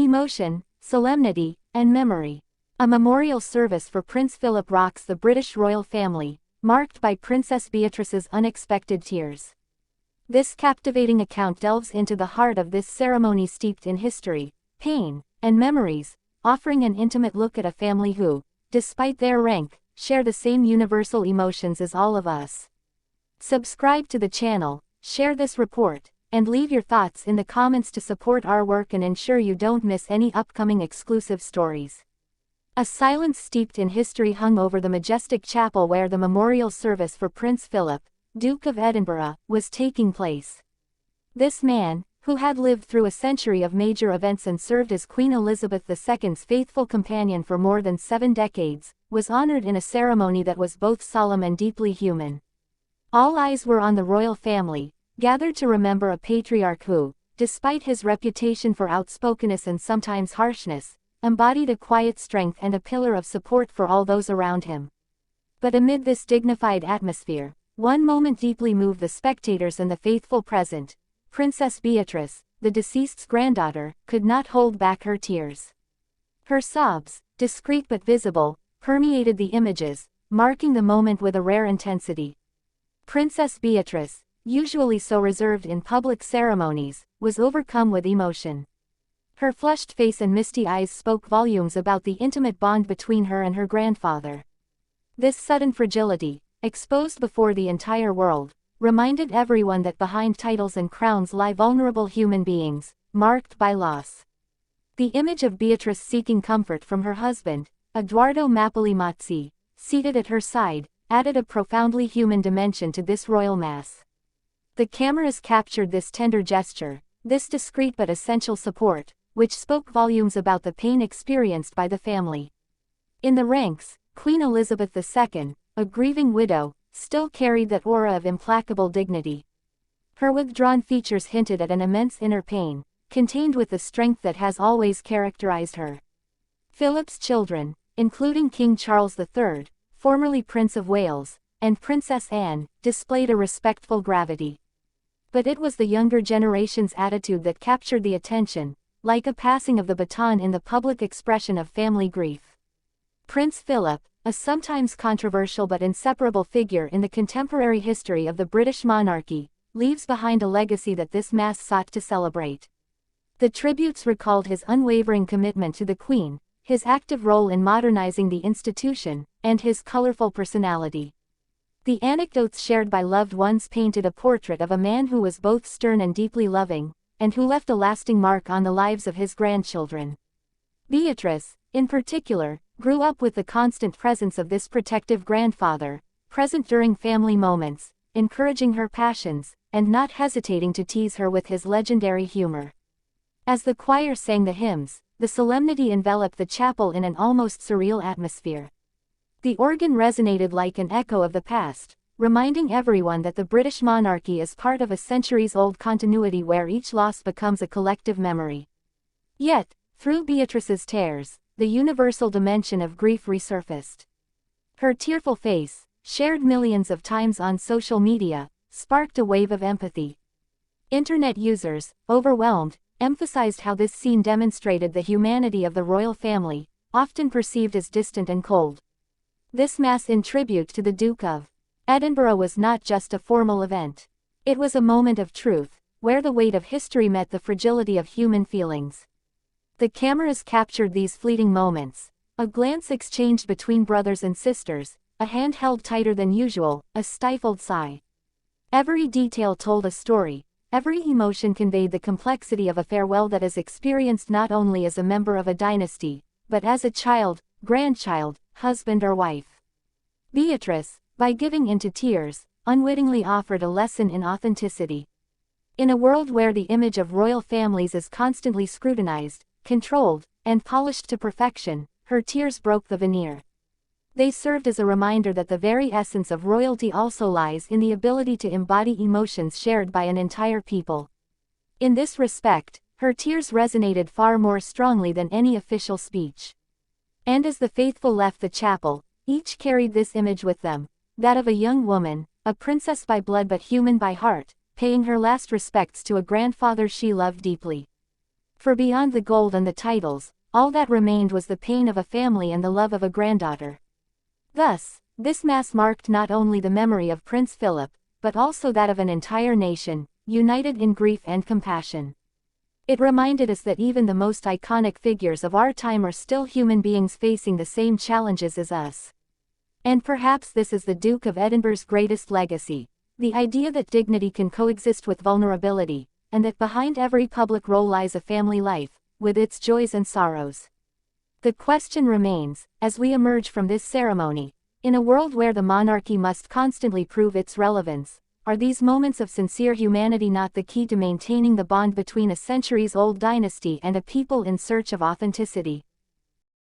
emotion, solemnity, and memory. A memorial service for Prince Philip rocks the British royal family, marked by Princess Beatrice's unexpected tears. This captivating account delves into the heart of this ceremony steeped in history, pain, and memories, offering an intimate look at a family who, despite their rank, share the same universal emotions as all of us. Subscribe to the channel, share this report, and leave your thoughts in the comments to support our work and ensure you don't miss any upcoming exclusive stories. A silence steeped in history hung over the majestic chapel where the memorial service for Prince Philip, Duke of Edinburgh, was taking place. This man, who had lived through a century of major events and served as Queen Elizabeth II's faithful companion for more than 7 decades, was honored in a ceremony that was both solemn and deeply human. All eyes were on the royal family, gathered to remember a patriarch who, despite his reputation for outspokenness and sometimes harshness, embodied a quiet strength and a pillar of support for all those around him. But amid this dignified atmosphere, one moment deeply moved the spectators and the faithful present. Princess Beatrice, the deceased's granddaughter, could not hold back her tears. Her sobs, discreet but visible, permeated the images, marking the moment with a rare intensity. Princess Beatrice, usually so reserved in public ceremonies, was overcome with emotion. Her flushed face and misty eyes spoke volumes about the intimate bond between her and her grandfather. This sudden fragility, exposed before the entire world, reminded everyone that behind titles and crowns lie vulnerable human beings, marked by loss. The image of Beatrice seeking comfort from her husband, Edoardo Mapelli-Mazzi, seated at her side, added a profoundly human dimension to this royal mass. The cameras captured this tender gesture, this discreet but essential support, which spoke volumes about the pain experienced by the family. In the ranks, Queen Elizabeth II, a grieving widow, still carried that aura of implacable dignity. Her withdrawn features hinted at an immense inner pain, contained with the strength that has always characterized her. Philip's children, including King Charles III, formerly Prince of Wales, and Princess Anne, displayed a respectful gravity. But it was the younger generation's attitude that captured the attention, like a passing of the baton in the public expression of family grief. Prince Philip, a sometimes controversial but inseparable figure in the contemporary history of the British monarchy, leaves behind a legacy that this mass sought to celebrate. The tributes recalled his unwavering commitment to the Queen, his active role in modernizing the institution, and his colorful personality. The anecdotes shared by loved ones painted a portrait of a man who was both stern and deeply loving, and who left a lasting mark on the lives of his grandchildren. Beatrice, in particular, grew up with the constant presence of this protective grandfather, present during family moments, encouraging her passions, and not hesitating to tease her with his legendary humor. As the choir sang the hymns, the solemnity enveloped the chapel in an almost surreal atmosphere. The organ resonated like an echo of the past, reminding everyone that the British monarchy is part of a centuries-old continuity where each loss becomes a collective memory. Yet, through Beatrice's tears, the universal dimension of grief resurfaced. Her tearful face, shared millions of times on social media, sparked a wave of empathy. Internet users, overwhelmed, emphasized how this scene demonstrated the humanity of the royal family, often perceived as distant and cold. This mass in tribute to the Duke of Edinburgh was not just a formal event. It was a moment of truth, where the weight of history met the fragility of human feelings. The cameras captured these fleeting moments, a glance exchanged between brothers and sisters, a hand held tighter than usual, a stifled sigh. Every detail told a story, every emotion conveyed the complexity of a farewell that is experienced not only as a member of a dynasty, but as a child, grandchild, husband or wife. Beatrice, by giving into tears, unwittingly offered a lesson in authenticity. In a world where the image of royal families is constantly scrutinized, controlled, and polished to perfection, her tears broke the veneer. They served as a reminder that the very essence of royalty also lies in the ability to embody emotions shared by an entire people. In this respect, her tears resonated far more strongly than any official speech. And as the faithful left the chapel, each carried this image with them, that of a young woman, a princess by blood but human by heart, paying her last respects to a grandfather she loved deeply. For beyond the gold and the titles, all that remained was the pain of a family and the love of a granddaughter. Thus, this mass marked not only the memory of Prince Philip, but also that of an entire nation, united in grief and compassion. It reminded us that even the most iconic figures of our time are still human beings facing the same challenges as us. And perhaps this is the Duke of Edinburgh's greatest legacy, the idea that dignity can coexist with vulnerability, and that behind every public role lies a family life, with its joys and sorrows. The question remains, as we emerge from this ceremony, in a world where the monarchy must constantly prove its relevance, are these moments of sincere humanity not the key to maintaining the bond between a centuries-old dynasty and a people in search of authenticity?